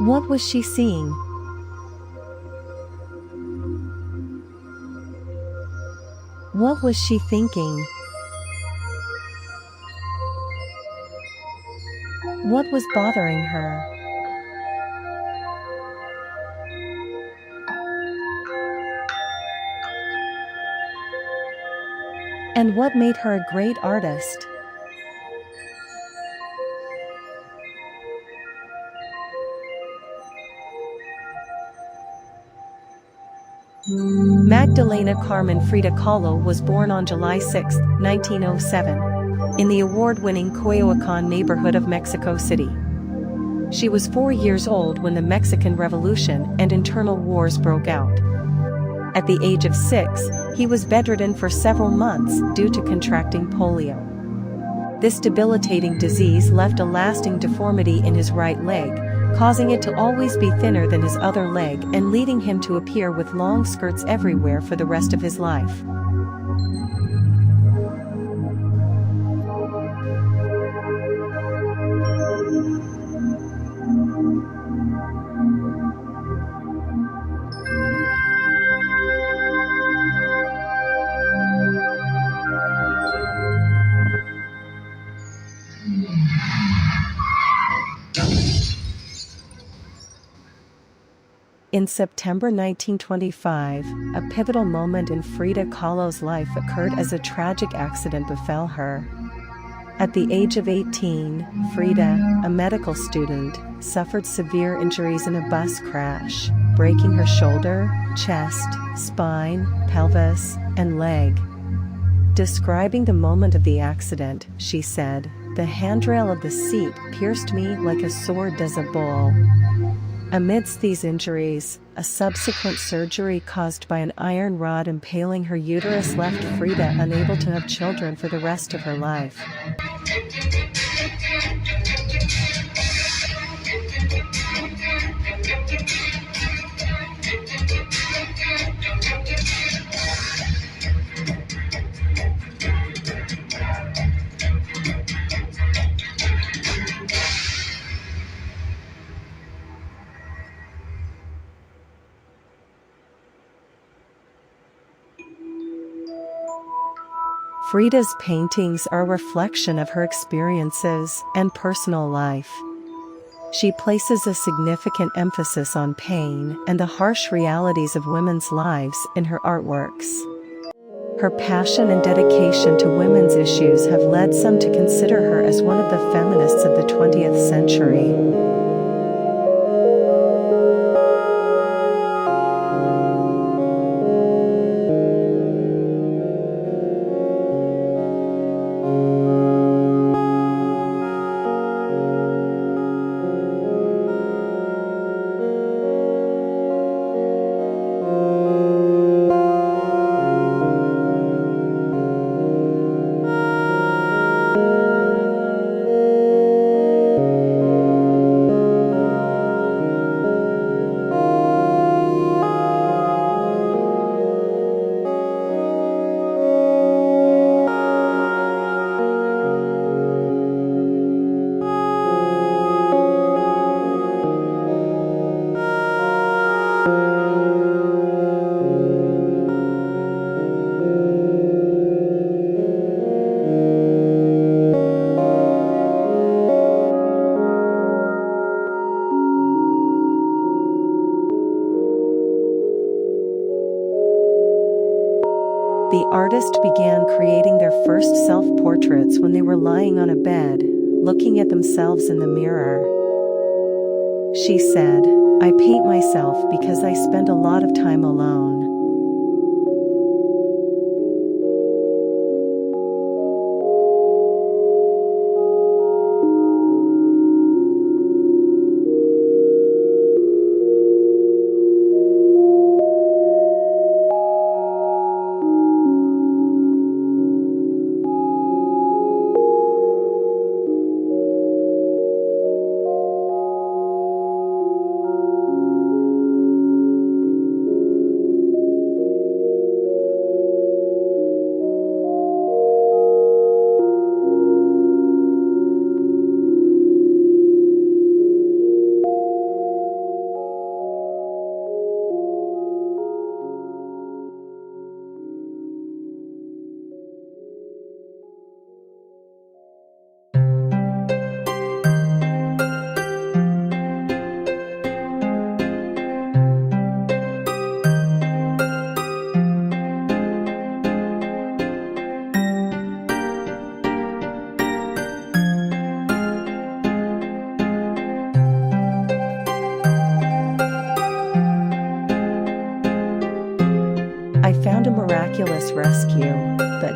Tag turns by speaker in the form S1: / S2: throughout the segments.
S1: What was she seeing? What was she thinking? What was bothering her? And what made her a great artist? Magdalena Carmen Frida Kahlo was born on July 6, 1907, in the award-winning Coyoacán neighborhood of Mexico City. She was 4 years old when the Mexican Revolution and internal wars broke out. At the age of 6, he was bedridden for several months due to contracting polio. This debilitating disease left a lasting deformity in his right leg, causing it to always be thinner than his other leg and leading him to appear with long skirts everywhere for the rest of his life. In September 1925, a pivotal moment in Frida Kahlo's life occurred as a tragic accident befell her. At the age of 18, Frida, a medical student, suffered severe injuries in a bus crash, breaking her shoulder, chest, spine, pelvis, and leg. Describing the moment of the accident, she said, "The handrail of the seat pierced me like a sword does a bull." Amidst these injuries, a subsequent surgery caused by an iron rod impaling her uterus left Frida unable to have children for the rest of her life. Frida's paintings are a reflection of her experiences and personal life. She places a significant emphasis on pain and the harsh realities of women's lives in her artworks. Her passion and dedication to women's issues have led some to consider her as one of the feminists of the 20th century. The artist began creating their first self-portraits when they were lying on a bed, looking at themselves in the mirror. She said, "I paint myself because I spend a lot of time alone."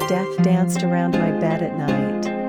S1: death danced around my bed at night.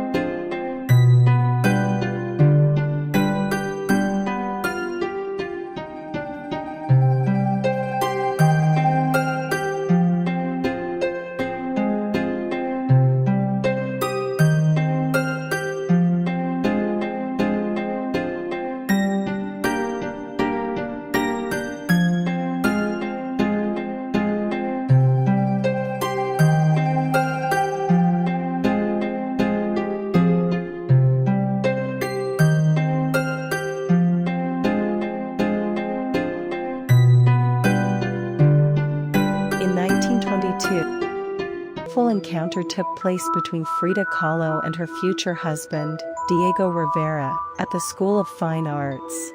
S1: In 1922, a full encounter took place between Frida Kahlo and her future husband, Deigo Rivera, at the School of Fine Arts.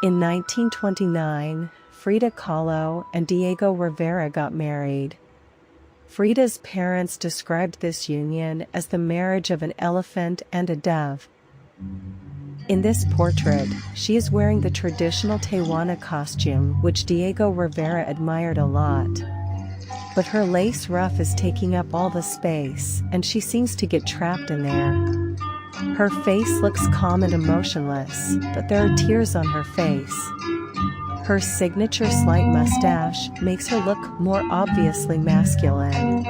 S1: In 1929, Frida Kahlo and Deigo Rivera got married. Frida's parents described this union as the marriage of an elephant and a dove. In this portrait, she is wearing the traditional Tehuana costume, which Deigo Rivera admired a lot. But her lace ruff is taking up all the space, and she seems to get trapped in there. Her face looks calm and emotionless, but there are tears on her face. Her signature slight mustache makes her look more obviously masculine.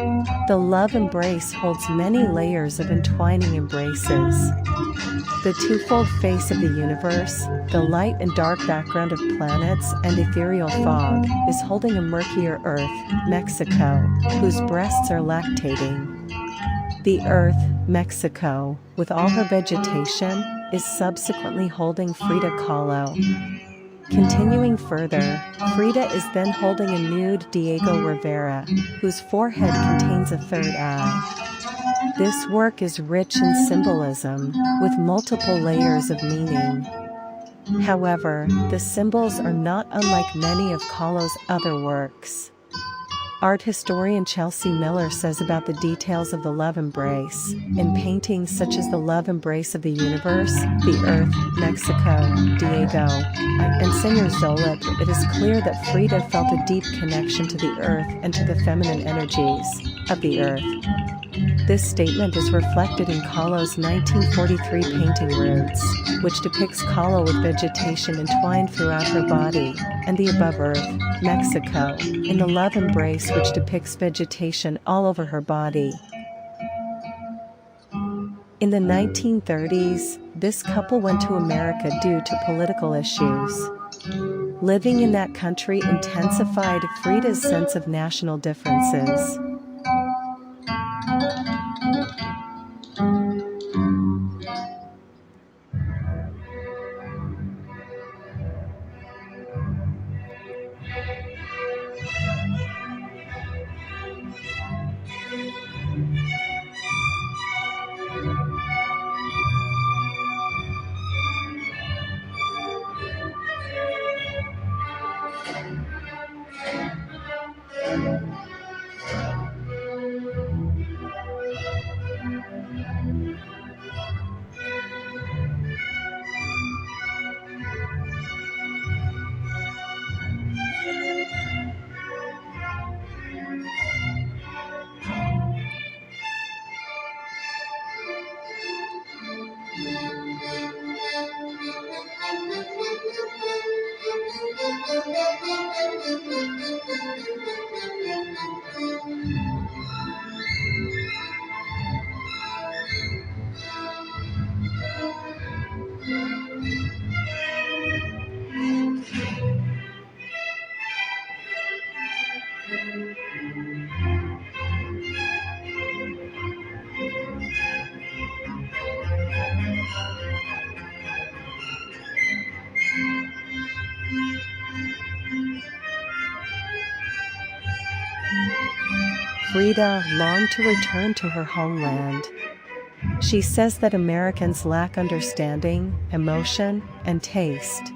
S1: The love embrace holds many layers of entwining embraces. The twofold face of the universe, the light and dark background of planets and ethereal fog, is holding a murkier Earth, Mexico, whose breasts are lactating. The Earth, Mexico, with all her vegetation, is subsequently holding Frida Kahlo. Continuing further, Frida is then holding a nude Deigo Rivera, whose forehead contains a third eye. This work is rich in symbolism, with multiple layers of meaning. However, the symbols are not unlike many of Kahlo's other works. Art historian Chelsea Miller says about the details of the love embrace, in paintings such as the love embrace of the universe, the Earth, Mexico, Deigo, and singer Zolip, it is clear that Frida felt a deep connection to the Earth and to the feminine energies of the Earth. This statement is reflected in Kahlo's 1943 painting Roots, which depicts Kahlo with vegetation entwined throughout her body, and the above Earth, Mexico, in the love embrace which depicts vegetation all over her body. In the 1930s, this couple went to America due to political issues. Living in that country intensified Frida's sense of national differences. Frida longed to return to her homeland. She says that Americans lack understanding, emotion, and taste.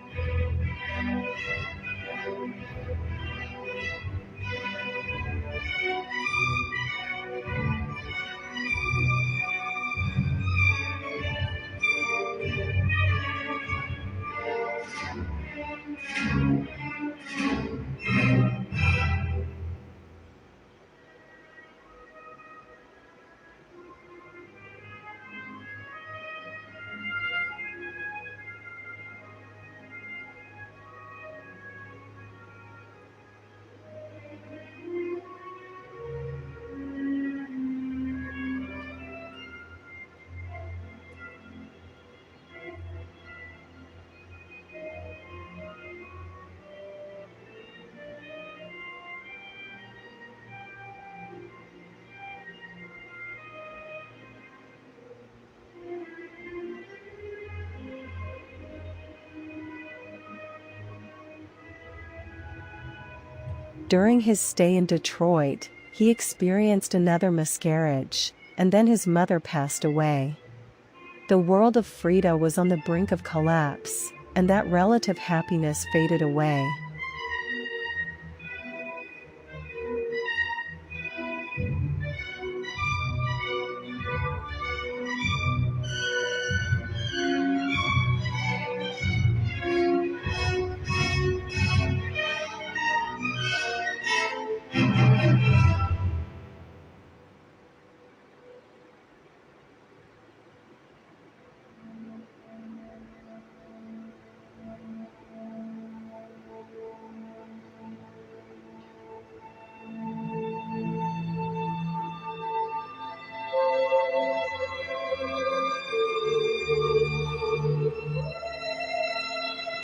S1: During his stay in Detroit, he experienced another miscarriage, and then his mother passed away. The world of Frida was on the brink of collapse, and that relative happiness faded away.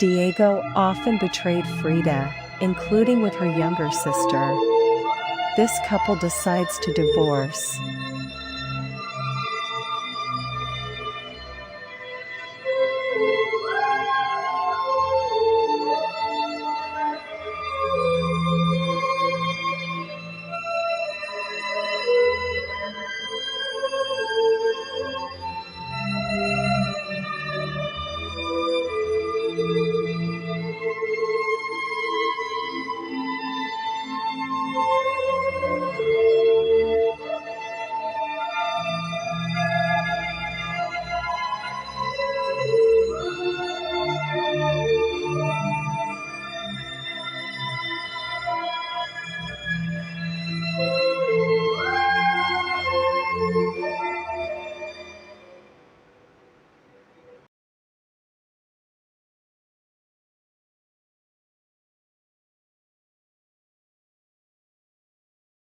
S1: Deigo often betrayed Frida, including with her younger sister. This couple decides to divorce.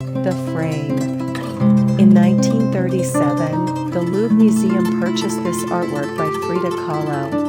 S1: The frame. In 1937, the Louvre Museum purchased this artwork by Frida Kahlo.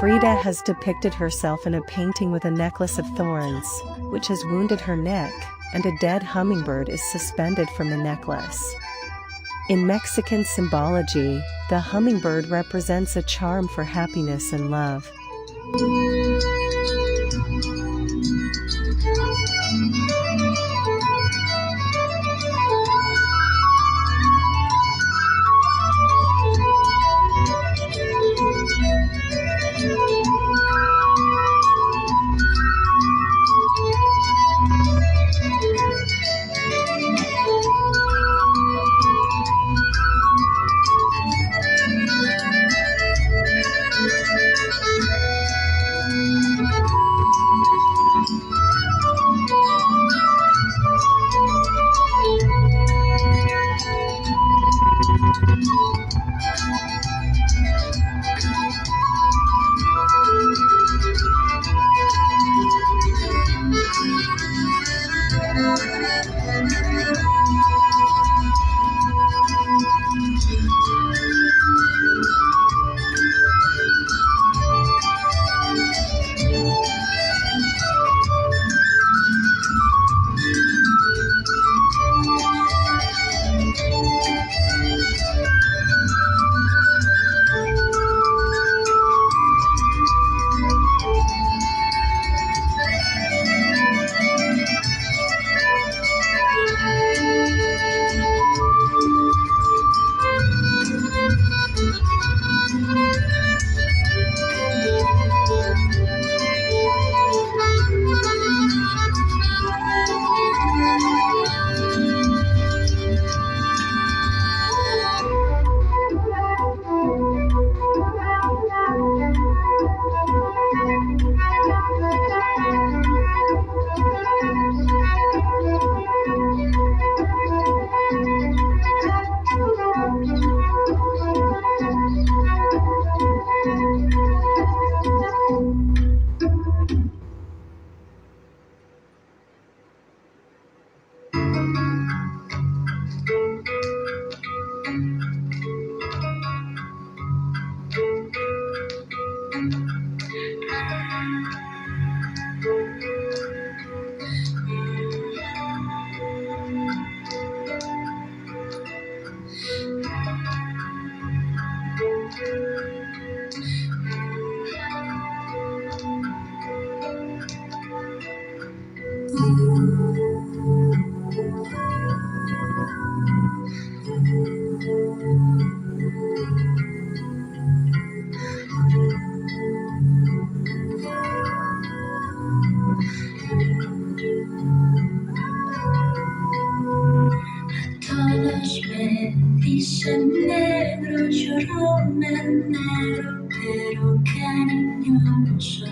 S1: Frida has depicted herself in a painting with a necklace of thorns, which has wounded her neck, and a dead hummingbird is suspended from the necklace. In Mexican symbology, the hummingbird represents a charm for happiness and love.
S2: Todos me dicen negro, llorón negro, pero cariñoso.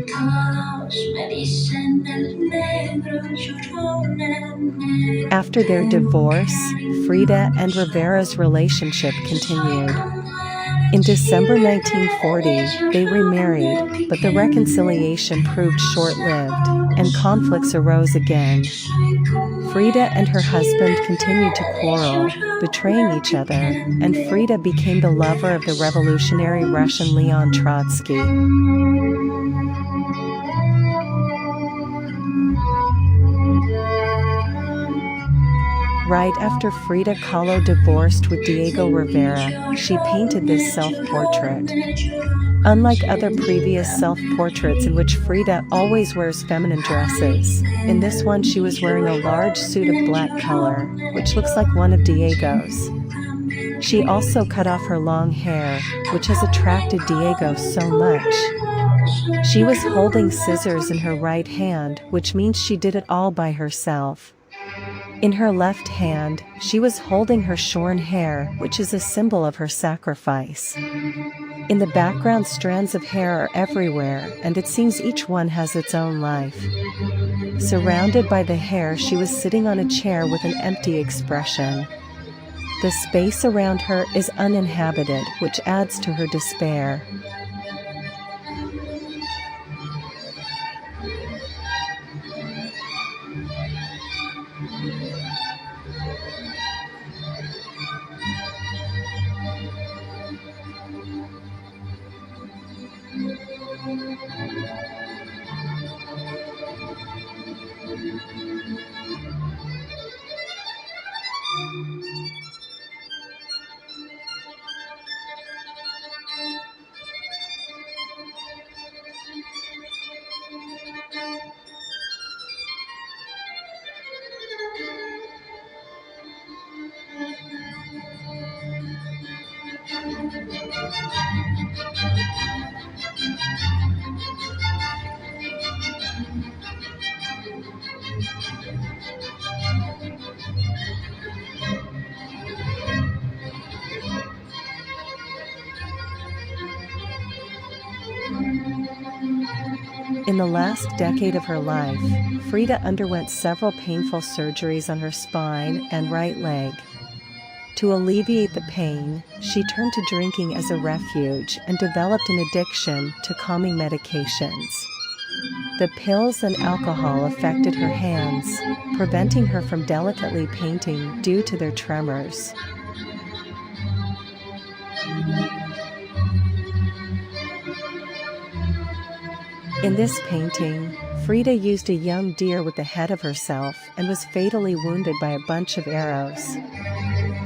S2: Todos me dicen el negro, llorón negro.
S1: After their divorce, Frida and Rivera's relationship continued. In December 1940, they remarried, but the reconciliation proved short-lived, and conflicts arose again. Frida and her husband continued to quarrel, betraying each other, and Frida became the lover of the revolutionary Russian Leon Trotsky. Right after Frida Kahlo divorced with Deigo Rivera, she painted this self-portrait. Unlike other previous self-portraits in which Frida always wears feminine dresses, in this one she was wearing a large suit of black color, which looks like one of Diego's. She also cut off her long hair, which has attracted Deigo so much. She was holding scissors in her right hand, which means she did it all by herself. In her left hand, she was holding her shorn hair, which is a symbol of her sacrifice. In the background, strands of hair are everywhere, and it seems each one has its own life. Surrounded by the hair, she was sitting on a chair with an empty expression. The space around her is uninhabited, which adds to her despair. In the last decade of her life, Frida underwent several painful surgeries on her spine and right leg. To alleviate the pain, she turned to drinking as a refuge and developed an addiction to calming medications. The pills and alcohol affected her hands, preventing her from delicately painting due to their tremors. In this painting, Frida used a young deer with the head of herself and was fatally wounded by a bunch of arrows.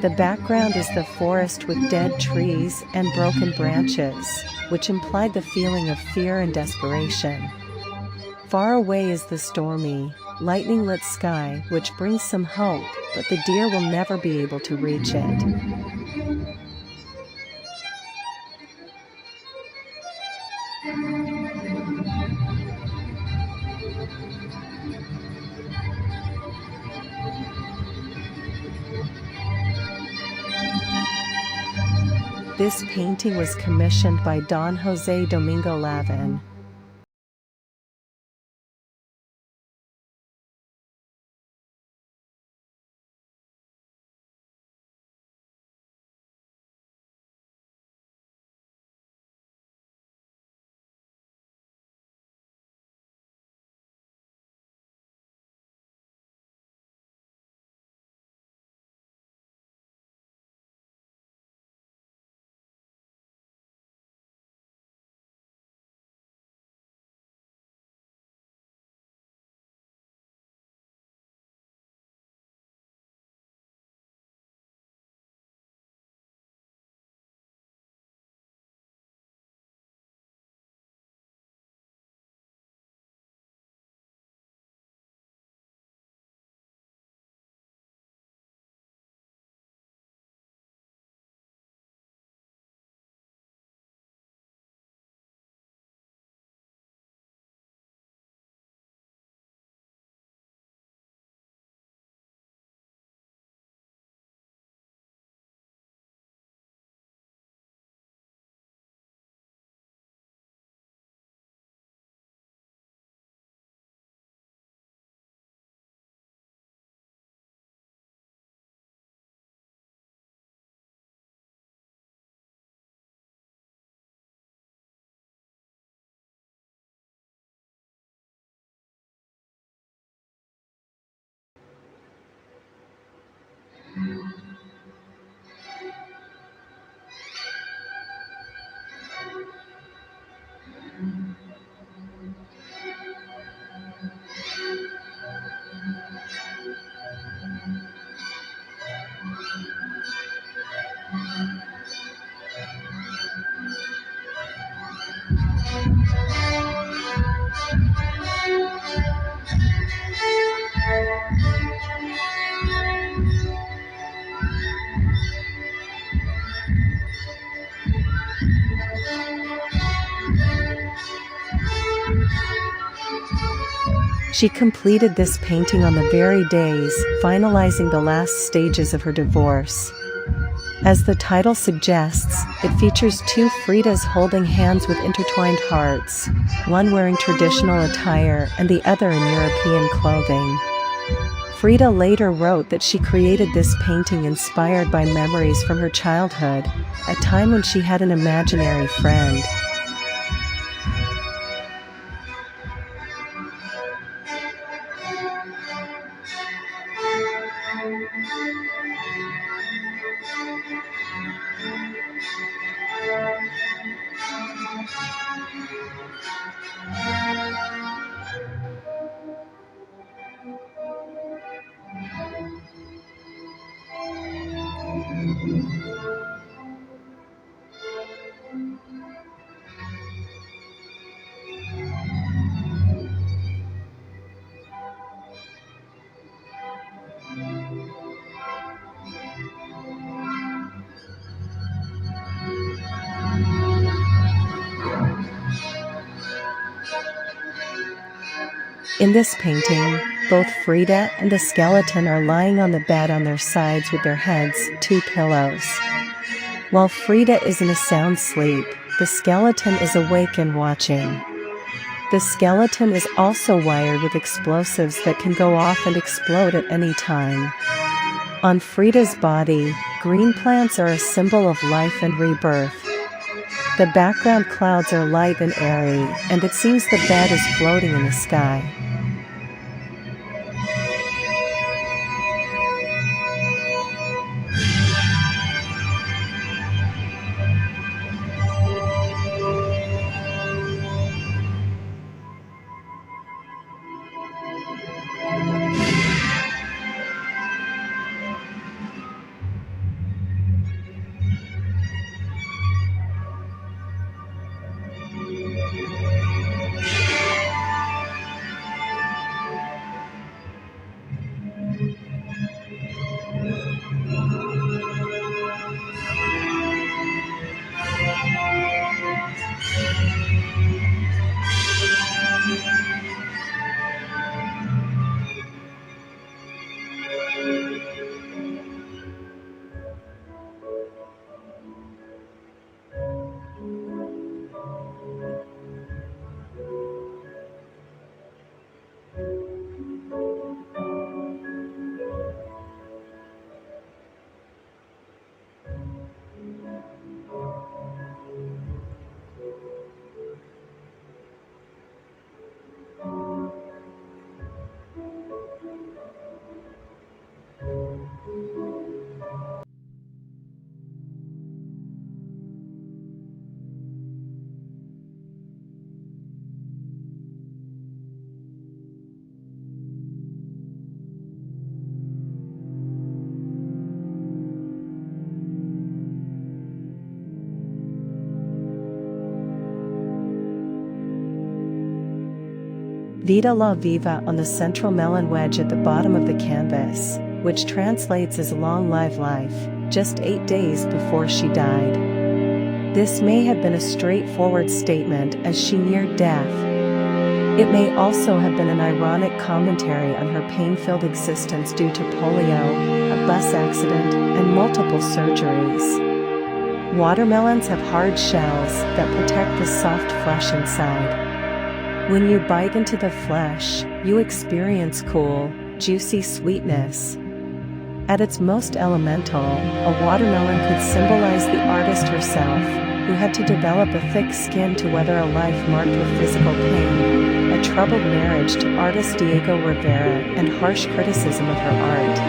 S1: The background is the forest with dead trees and broken branches, which implied the feeling of fear and desperation. Far away is the stormy, lightning-lit sky, which brings some hope, but the deer will never be able to reach it. This painting was commissioned by Don Jose Domingo Lavin. She completed this painting on the very days, finalizing the last stages of her divorce. As the title suggests, it features two Fridas holding hands with intertwined hearts, one wearing traditional attire and the other in European clothing. Frida later wrote that she created this painting inspired by memories from her childhood, a time when she had an imaginary friend. In this painting, both Frida and the skeleton are lying on the bed on their sides with their heads, two pillows. While Frida is in a sound sleep, the skeleton is awake and watching. The skeleton is also wired with explosives that can go off and explode at any time. On Frida's body, green plants are a symbol of life and rebirth. The background clouds are light and airy, and it seems the bed is floating in the sky. Vida la Viva on the central melon wedge at the bottom of the canvas, which translates as long live life, just 8 days before she died. This may have been a straightforward statement as she neared death. It may also have been an ironic commentary on her pain-filled existence due to polio, a bus accident, and multiple surgeries. Watermelons have hard shells that protect the soft flesh inside. When you bite into the flesh, you experience cool, juicy sweetness. At its most elemental, a watermelon could symbolize the artist herself, who had to develop a thick skin to weather a life marked with physical pain, a troubled marriage to artist Deigo Rivera, and harsh criticism of her art.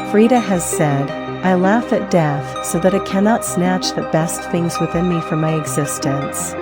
S1: Frida has said, "I laugh at death so that it cannot snatch the best things within me from my existence."